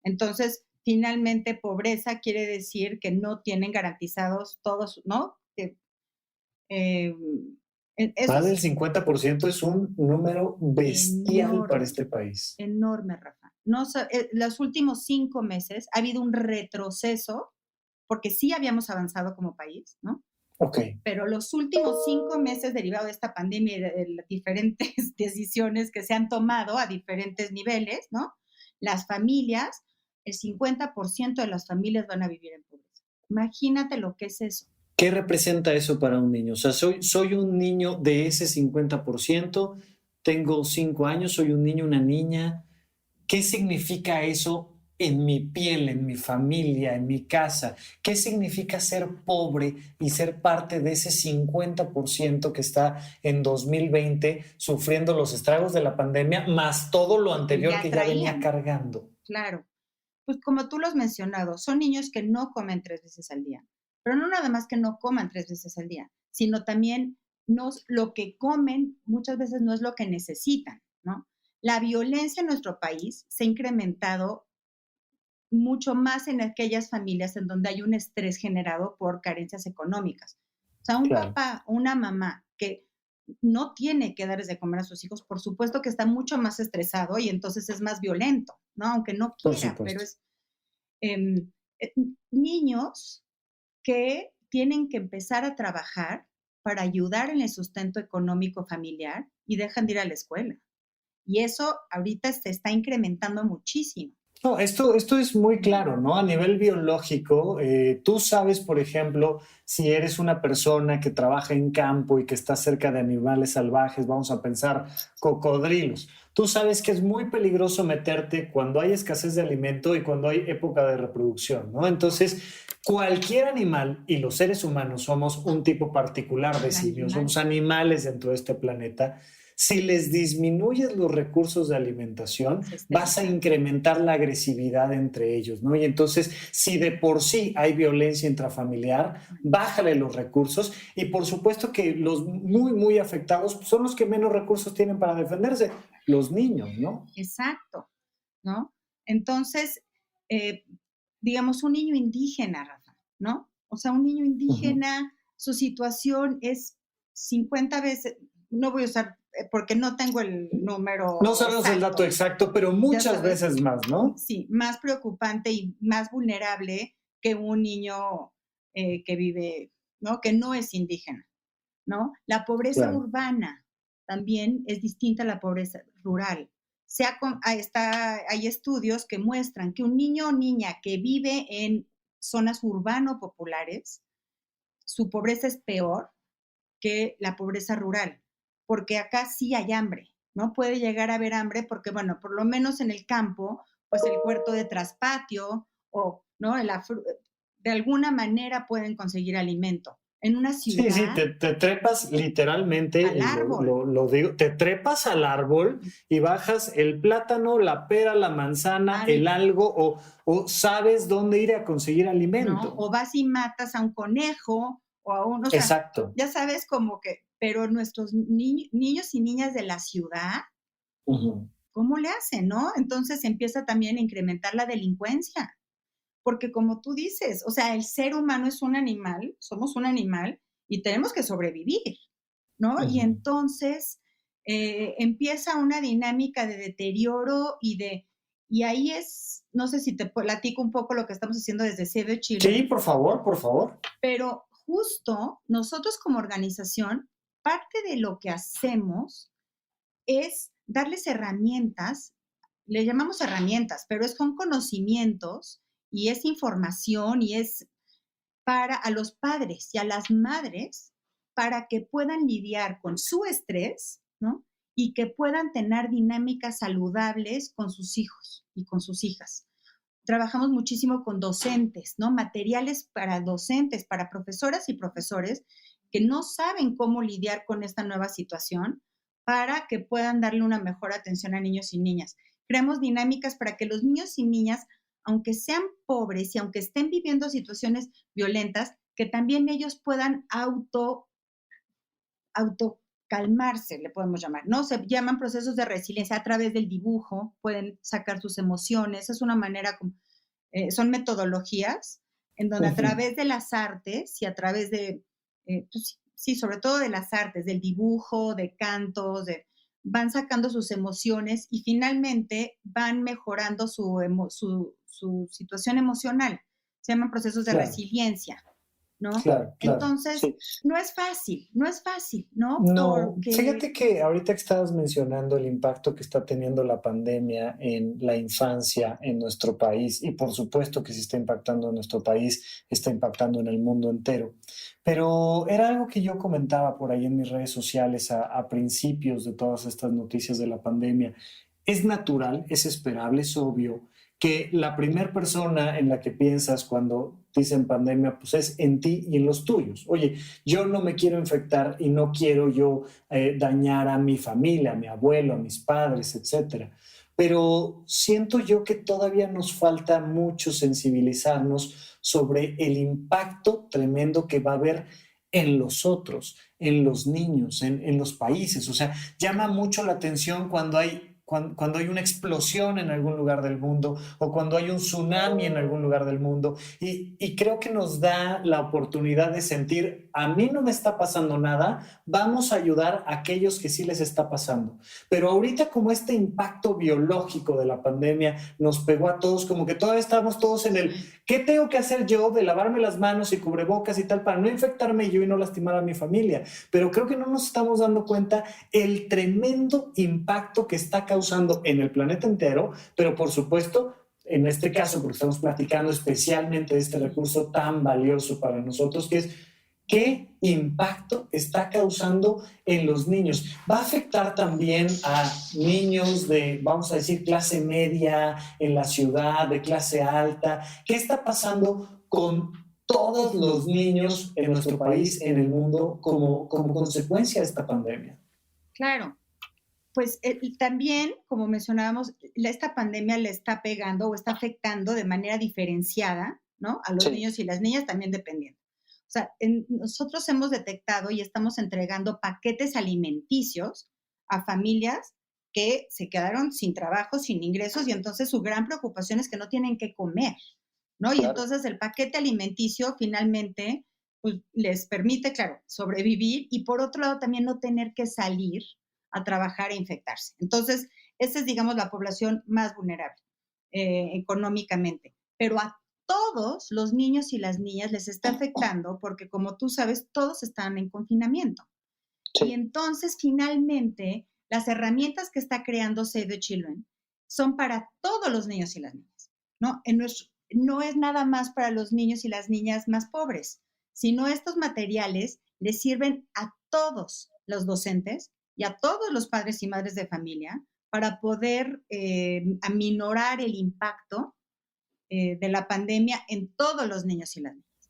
Entonces, finalmente, pobreza quiere decir que no tienen garantizados todos, ¿no? Más del 50% es un número bestial enorme para este país. Enorme, Rafa. No, los últimos 5 meses ha habido un retroceso, porque sí habíamos avanzado como país, ¿no? Okay. Pero los últimos 5 meses derivado de esta pandemia y de las diferentes decisiones que se han tomado a diferentes niveles, ¿no? Las familias, el 50% de las familias van a vivir en pobreza. Imagínate lo que es eso. ¿Qué representa eso para un niño? O sea, soy un niño de ese 50%, tengo 5 años, soy un niño, una niña. ¿Qué significa eso en mi piel, en mi familia, en mi casa. ¿Qué significa ser pobre y ser parte de ese 50% que está en 2020 sufriendo los estragos de la pandemia, más todo lo anterior Ya que ya venía traían, cargando? claro. Pues como tú lo has mencionado, son niños que no comen 3 veces al día, pero no nada más que no coman 3 veces al día, sino también lo que comen muchas veces no es lo que necesitan, ¿no? La violencia en nuestro país se ha incrementado mucho más en aquellas familias en donde hay un estrés generado por carencias económicas. O sea, un Claro, papá o una mamá que no tiene que darles de comer a sus hijos, por supuesto que está mucho más estresado y entonces es más violento, ¿no? Aunque no por quiera, pero supuesto. es em, eh, niños que tienen que empezar a trabajar para ayudar en el sustento económico familiar y dejan de ir a la escuela. Y eso ahorita se está incrementando muchísimo. No, esto es muy claro, ¿no? A nivel biológico, tú sabes, por ejemplo, si eres una persona que trabaja en campo y que está cerca de animales salvajes, vamos a pensar cocodrilos. Tú sabes que es muy peligroso meterte cuando hay escasez de alimento y cuando hay época de reproducción, ¿no? Entonces, cualquier animal, y los seres humanos somos un tipo particular de Un simios, animal. somos animales dentro de este planeta. Si les disminuyes los recursos de alimentación, Se vas a estresan. incrementar la agresividad entre ellos, ¿no? Y entonces, si de por sí hay violencia intrafamiliar, bájale los recursos y por supuesto que los muy, muy afectados son los que menos recursos tienen para defenderse, los niños, ¿no? Exacto, ¿no? Entonces, eh, digamos, un niño indígena, Rafa, ¿no? O sea, un niño Ujú. indígena, su situación es 50 veces, no voy a usar, porque no tengo el No número sabemos el dato exacto, exacto, pero ya muchas sabes, veces más, ¿no? sí, más preocupante y más vulnerable que un niño que vive, ¿no? Que no es indígena, ¿no? La pobreza Claro. urbana también es distinta a la pobreza rural. Hay estudios que muestran que un niño o niña que vive en zonas urbano-populares, su pobreza es peor que la pobreza rural, porque acá sí hay hambre, ¿no? Puede llegar a haber hambre porque, bueno, por lo menos en el campo, pues el huerto de traspatio o, ¿no? De alguna manera pueden conseguir alimento. En una Sí, sí, ciudad, te trepas literalmente, al y árbol. lo digo, te trepas al árbol y bajas el plátano, la pera, la manzana, Al, el algo, o sabes dónde ir a conseguir ¿no? alimento. O vas y matas a un conejo o a un, o sea, Exacto. ya sabes como que, pero nuestros niños y niñas de la ciudad, Ujú. ¿cómo le hacen, no? Entonces empieza también a incrementar la delincuencia, porque como tú dices, o sea, el ser humano es un animal, somos un animal y tenemos que sobrevivir, ¿no? Y Ujú. entonces empieza una dinámica de deterioro y ahí es, no sé si te platico un poco lo que estamos haciendo desde Save the Sí, Children, por favor, por favor. pero justo nosotros como organización, parte de lo que hacemos es darles herramientas, le llamamos herramientas, pero es con conocimientos y es información y es para a los padres y a las madres para que puedan lidiar con su estrés, ¿no? Y que puedan tener dinámicas saludables con sus hijos y con sus hijas. Trabajamos muchísimo con docentes, ¿no? Materiales para docentes, para profesoras y profesores que no saben cómo lidiar con esta nueva situación para que puedan darle una mejor atención a niños y niñas. Creamos dinámicas para que los niños y niñas, aunque sean pobres y aunque estén viviendo situaciones violentas, que también ellos puedan auto calmarse, le podemos llamar, ¿no? Se llaman procesos de resiliencia a través del dibujo, pueden sacar sus emociones, es una manera, son metodologías en donde a Ujú. través de las artes y a través de, pues, sí, sobre todo de las artes, del dibujo, de cantos, van sacando sus emociones y finalmente van mejorando su situación emocional. Se llaman procesos de Claro, resiliencia, ¿no? claro, claro. Entonces, Sí. no es fácil, ¿no? No, Porque fíjate que ahorita que estabas mencionando el impacto que está teniendo la pandemia en la infancia en nuestro país, y por supuesto que si está impactando en nuestro país, está impactando en el mundo entero. Pero era algo que yo comentaba por ahí en mis redes sociales a principios de todas estas noticias de la pandemia. Es natural, es esperable, es obvio que la primera persona en la que piensas cuando dicen pandemia, pues es en ti y en los tuyos. Oye, yo no me quiero infectar y no quiero yo dañar a mi familia, a mi abuelo, a mis padres, etcétera. Pero siento yo que todavía nos falta mucho sensibilizarnos sobre el impacto tremendo que va a haber en los otros, en los niños, en los países. O sea, llama mucho la atención cuando hay una explosión en algún lugar del mundo o cuando hay un tsunami en algún lugar del mundo. Y creo que nos da la oportunidad de sentir, a mí no me está pasando nada, vamos a ayudar a aquellos que sí les está pasando. Pero ahorita como este impacto biológico de la pandemia nos pegó a todos, como que todavía estamos todos en el, ¿qué tengo que hacer yo de lavarme las manos y cubrebocas y tal para no infectarme yo y no lastimar a mi familia? Pero creo que no nos estamos dando cuenta el tremendo impacto que está causando en el planeta entero, pero por supuesto, en este caso, porque estamos platicando especialmente de este recurso tan valioso para nosotros, que es qué impacto está causando en los niños. Va a afectar también a niños de, vamos a decir, clase media en la ciudad, de clase alta. ¿Qué está pasando con todos los niños en nuestro país, en el mundo, como consecuencia de esta pandemia? Claro, pues también, como mencionábamos, esta pandemia le está pegando o está afectando de manera diferenciada, ¿no? A los niños y las niñas también dependiendo. O sea, nosotros hemos detectado y estamos entregando paquetes alimenticios a familias que se quedaron sin trabajo, sin ingresos, y entonces su gran preocupación es que no tienen qué comer, ¿no? Claro. Y entonces el paquete alimenticio finalmente pues, les permite, claro, sobrevivir y por otro lado también no tener que salir a trabajar e infectarse. Entonces, esa es, digamos, la población más vulnerable económicamente. Pero a todos los niños y las niñas les está afectando porque, como tú sabes, todos están en confinamiento. Sí. Y entonces, finalmente, las herramientas que está creando Save the Children son para todos los niños y las niñas, ¿no? No es nada más para los niños y las niñas más pobres, sino estos materiales les sirven a todos los docentes y a todos los padres y madres de familia para poder aminorar el impacto de la pandemia en todos los niños y las niñas.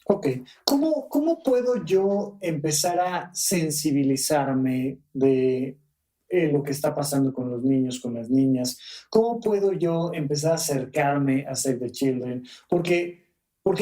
Ok, ¿Cómo puedo yo empezar a sensibilizarme de lo que está pasando con los niños, con las niñas? ¿Cómo puedo yo empezar a acercarme a Save the Children? Porque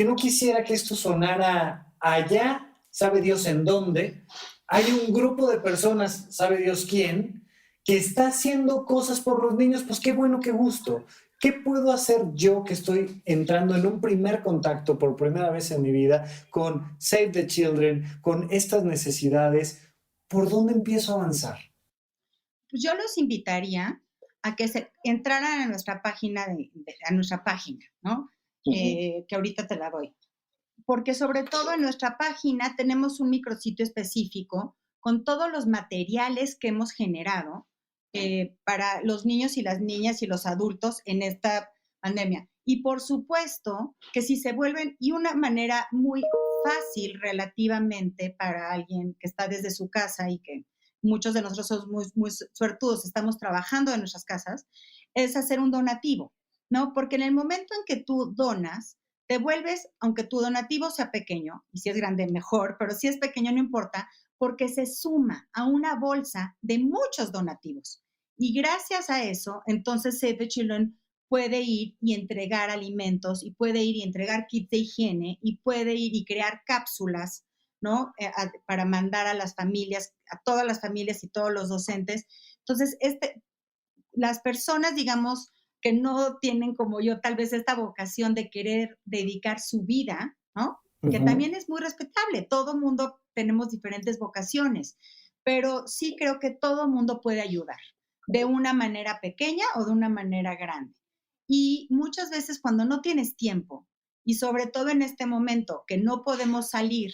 no quisiera que esto sonara allá, sabe Dios en dónde. Hay un grupo de personas, sabe Dios quién, que está haciendo cosas por los niños, pues qué bueno, qué gusto. ¿Qué puedo hacer yo que estoy entrando en un primer contacto por primera vez en mi vida con Save the Children, con estas necesidades? ¿Por dónde empiezo a avanzar? Pues yo los invitaría a que se entraran a nuestra página, ¿no? Que ahorita te la doy. Porque sobre todo en nuestra página tenemos un micrositio específico con todos los materiales que hemos generado para los niños y las niñas y los adultos en esta pandemia. Y por supuesto que si se vuelven, y una manera muy fácil relativamente para alguien que está desde su casa y que muchos de nosotros somos muy, muy suertudos, estamos trabajando en nuestras casas, es hacer un donativo, ¿no? Porque en el momento en que tú donas, te vuelves, aunque tu donativo sea pequeño, y si es grande mejor, pero si es pequeño no importa, porque se suma a una bolsa de muchos donativos. Y gracias a eso, entonces Save the Children puede ir y entregar alimentos, y puede ir y entregar kits de higiene, y puede ir y crear cápsulas, ¿no? Para mandar a las familias, a todas las familias y todos los docentes. Entonces, las personas, digamos, que no tienen como yo tal vez esta vocación de querer dedicar su vida, ¿no? Que también es muy respetable. Todo mundo tenemos diferentes vocaciones, pero sí creo que todo mundo puede ayudar de una manera pequeña o de una manera grande. Y muchas veces cuando no tienes tiempo, y sobre todo en este momento que no podemos salir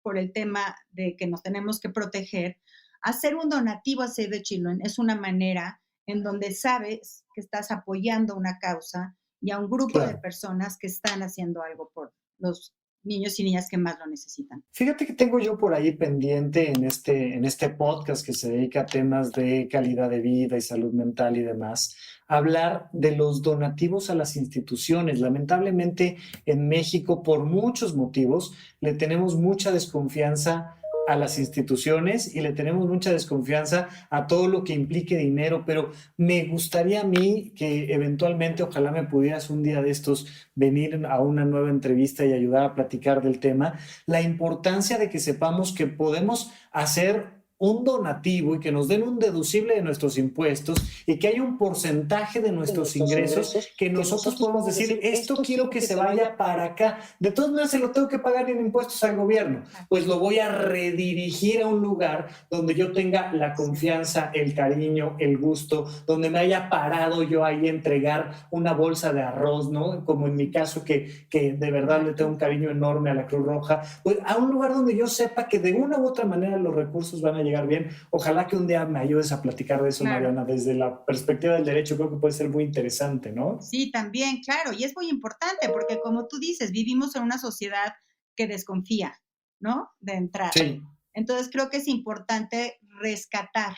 por el tema de que nos tenemos que proteger, hacer un donativo a Save the Children es una manera en donde sabes que estás apoyando una causa y a un grupo de personas que están haciendo algo por los niños y niñas que más lo necesitan. Fíjate que tengo yo por ahí pendiente en este podcast que se dedica a temas de calidad de vida y salud mental y demás, hablar de los donativos a las instituciones. Lamentablemente en México, por muchos motivos, le tenemos mucha desconfianza a las instituciones y le tenemos mucha desconfianza a todo lo que implique dinero, pero me gustaría a mí que eventualmente, ojalá me pudieras un día de estos venir a una nueva entrevista y ayudar a platicar del tema, la importancia de que sepamos que podemos hacer un donativo y que nos den un deducible de nuestros impuestos y que hay un porcentaje de nuestros ingresos que nosotros podemos decir, esto quiero que se vaya para acá. De todas maneras, se lo tengo que pagar en impuestos al gobierno. Pues lo voy a redirigir a un lugar donde yo tenga la confianza, el cariño, el gusto, donde me haya parado yo ahí a entregar una bolsa de arroz, ¿no? Como en mi caso, que de verdad le tengo un cariño enorme a la Cruz Roja. Pues a un lugar donde yo sepa que de una u otra manera los recursos van a llegar bien. Ojalá que un día me ayudes a platicar de eso, claro. Mariana, desde la perspectiva del derecho, creo que puede ser muy interesante, ¿no? Sí, también, claro, y es muy importante porque como tú dices, vivimos en una sociedad que desconfía, ¿no? De entrada. Sí. Entonces creo que es importante rescatar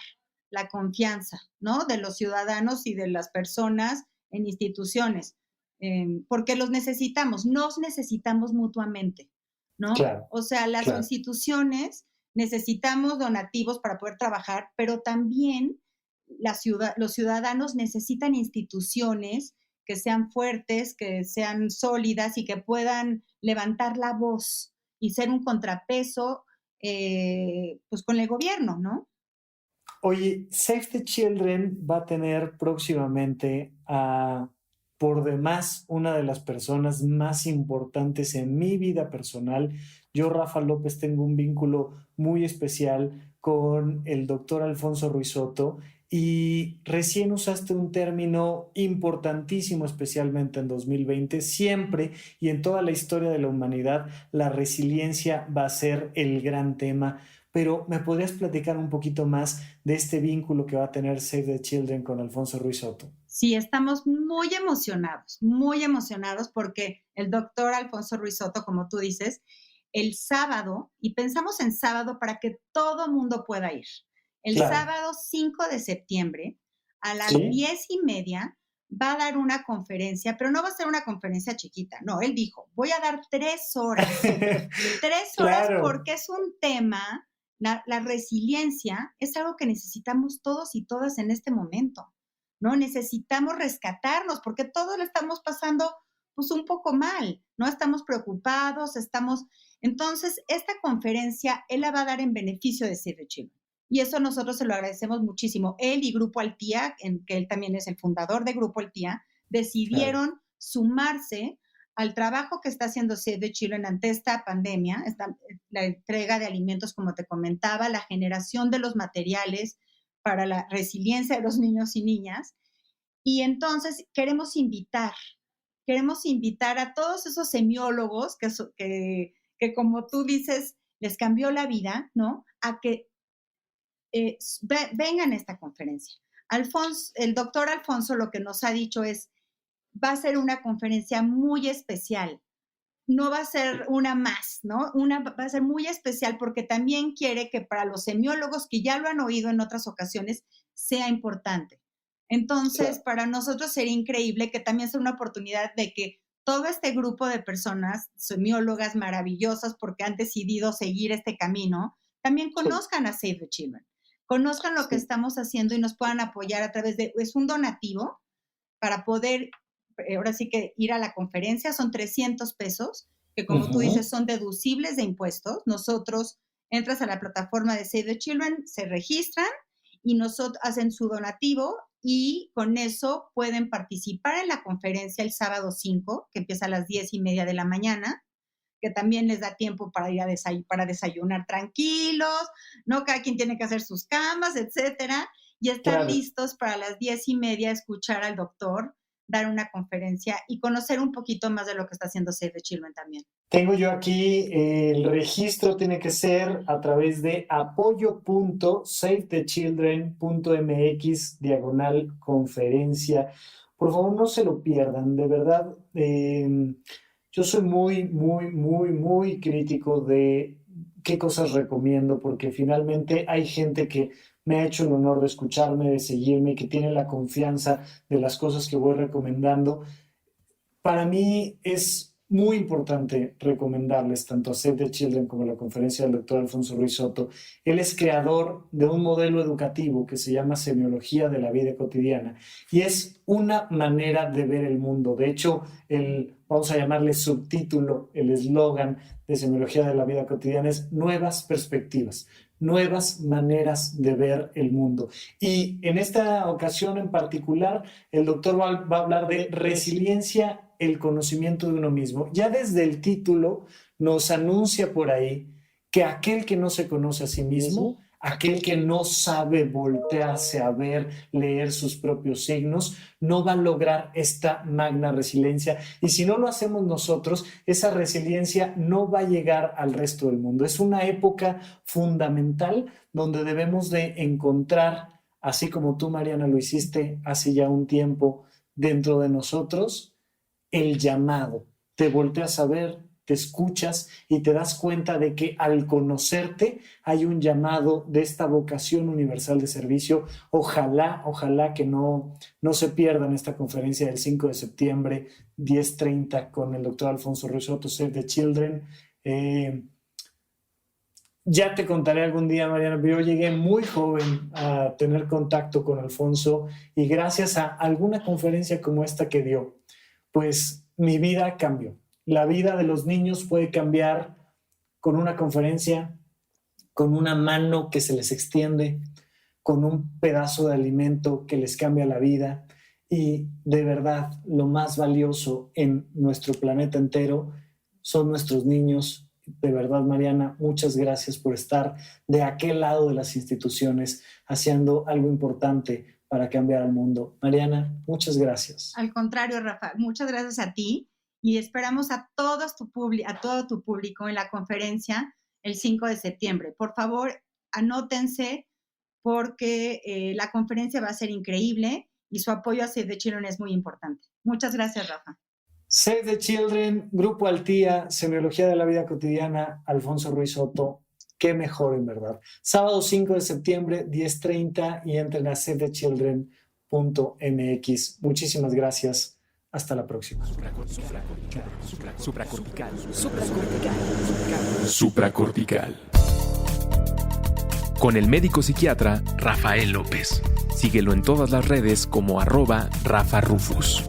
la confianza, ¿no? De los ciudadanos y de las personas en instituciones, porque los necesitamos, nos necesitamos mutuamente, ¿no? Claro, o sea, las instituciones necesitamos donativos para poder trabajar, pero también los ciudadanos necesitan instituciones que sean fuertes, que sean sólidas y que puedan levantar la voz y ser un contrapeso pues con el gobierno, ¿no? Oye, Save the Children va a tener próximamente por demás una de las personas más importantes en mi vida personal. Yo, Rafa López, tengo un vínculo muy especial con el doctor Alfonso Ruiz Soto y recién usaste un término importantísimo, especialmente en 2020. Siempre y en toda la historia de la humanidad, la resiliencia va a ser el gran tema. Pero ¿me podrías platicar un poquito más de este vínculo que va a tener Save the Children con Alfonso Ruiz Soto? Sí, estamos muy emocionados porque el doctor Alfonso Ruiz Soto, como tú dices, el sábado, y pensamos en sábado para que todo mundo pueda ir, el sábado 5 de septiembre a las 10:30 va a dar una conferencia, pero no va a ser una conferencia chiquita, no, él dijo, voy a dar 3 horas, 3 horas porque es un tema. La resiliencia es algo que necesitamos todos y todas en este momento, ¿no? Necesitamos rescatarnos porque todos lo estamos pasando pues un poco mal, ¿no? Estamos preocupados, Entonces, esta conferencia él la va a dar en beneficio de Save the Children. Y eso nosotros se lo agradecemos muchísimo. Él y Grupo Altía, que él también es el fundador de Grupo Altía, decidieron sumarse al trabajo que está haciendo Save the Children ante esta pandemia, la entrega de alimentos, como te comentaba, la generación de los materiales para la resiliencia de los niños y niñas. Y entonces queremos invitar a todos esos semiólogos que como tú dices, les cambió la vida, ¿no? A que vengan a esta conferencia. El doctor Alfonso lo que nos ha dicho es, va a ser una conferencia muy especial. No va a ser una más, ¿no? Va a ser muy especial porque también quiere que para los semiólogos que ya lo han oído en otras ocasiones sea importante. Entonces, para nosotros sería increíble que también sea una oportunidad de que todo este grupo de personas, semiólogas maravillosas porque han decidido seguir este camino, también conozcan a Save the Children, conozcan lo que estamos haciendo y nos puedan apoyar a través de, es un donativo para poder ahora sí que ir a la conferencia, son 300 pesos, que como tú dices son deducibles de impuestos. Nosotros entras a la plataforma de Save the Children, se registran y nosotros hacen su donativo y con eso pueden participar en la conferencia el sábado 5, que empieza a las 10:30 de la mañana, que también les da tiempo para ir para desayunar tranquilos, ¿no? Cada quien tiene que hacer sus camas, etcétera, y estar listos para las 10:30 escuchar al doctor dar una conferencia y conocer un poquito más de lo que está haciendo Save the Children también. Tengo yo aquí, el registro tiene que ser a través de apoyo.savethechildren.mx/conferencia. Por favor, no se lo pierdan, de verdad. Yo Yo soy muy crítico de qué cosas recomiendo, porque finalmente hay gente que me ha hecho el honor de escucharme, de seguirme, que tiene la confianza de las cosas que voy recomendando. Para mí es muy importante recomendarles tanto a Save the Children como a la conferencia del doctor Alfonso Ruiz Soto. Él es creador de un modelo educativo que se llama Semiología de la Vida Cotidiana y es una manera de ver el mundo. De hecho, vamos a llamarle subtítulo, el eslogan de Semiología de la Vida Cotidiana es Nuevas Perspectivas, nuevas maneras de ver el mundo. Y en esta ocasión en particular, el doctor va a hablar de resiliencia, el conocimiento de uno mismo. Ya desde el título nos anuncia por ahí que aquel que no se conoce a sí mismo, aquel que no sabe voltearse a ver, leer sus propios signos, no va a lograr esta magna resiliencia. Y si no lo hacemos nosotros, esa resiliencia no va a llegar al resto del mundo. Es una época fundamental donde debemos de encontrar, así como tú, Mariana, lo hiciste hace ya un tiempo, dentro de nosotros, el llamado. Te volteas a ver, te escuchas y te das cuenta de que al conocerte hay un llamado de esta vocación universal de servicio. Ojalá que no se pierdan esta conferencia del 5 de septiembre, 10:30, con el doctor Alfonso Ruiz Soto, Save the Children. Ya te contaré algún día, Mariana, pero yo llegué muy joven a tener contacto con Alfonso y gracias a alguna conferencia como esta que dio, pues mi vida cambió. La vida de los niños puede cambiar con una conferencia, con una mano que se les extiende, con un pedazo de alimento que les cambia la vida. Y de verdad, lo más valioso en nuestro planeta entero son nuestros niños. De verdad, Mariana, muchas gracias por estar de aquel lado de las instituciones haciendo algo importante para cambiar al mundo. Mariana, muchas gracias. Al contrario, Rafa, muchas gracias a ti y esperamos a todo tu público en la conferencia el 5 de septiembre. Por favor, anótense porque la conferencia va a ser increíble y su apoyo a Save the Children es muy importante. Muchas gracias, Rafa. Save the Children, Grupo Altía, Semiología de la Vida Cotidiana, Alfonso Ruiz Soto. Qué mejor, en verdad. Sábado 5 de septiembre, 10:30 y entren a savethechildren.mx. Muchísimas gracias. Hasta la próxima. Supracortical. Con el médico psiquiatra Rafael López. Síguelo en todas las redes como @RafaRufus.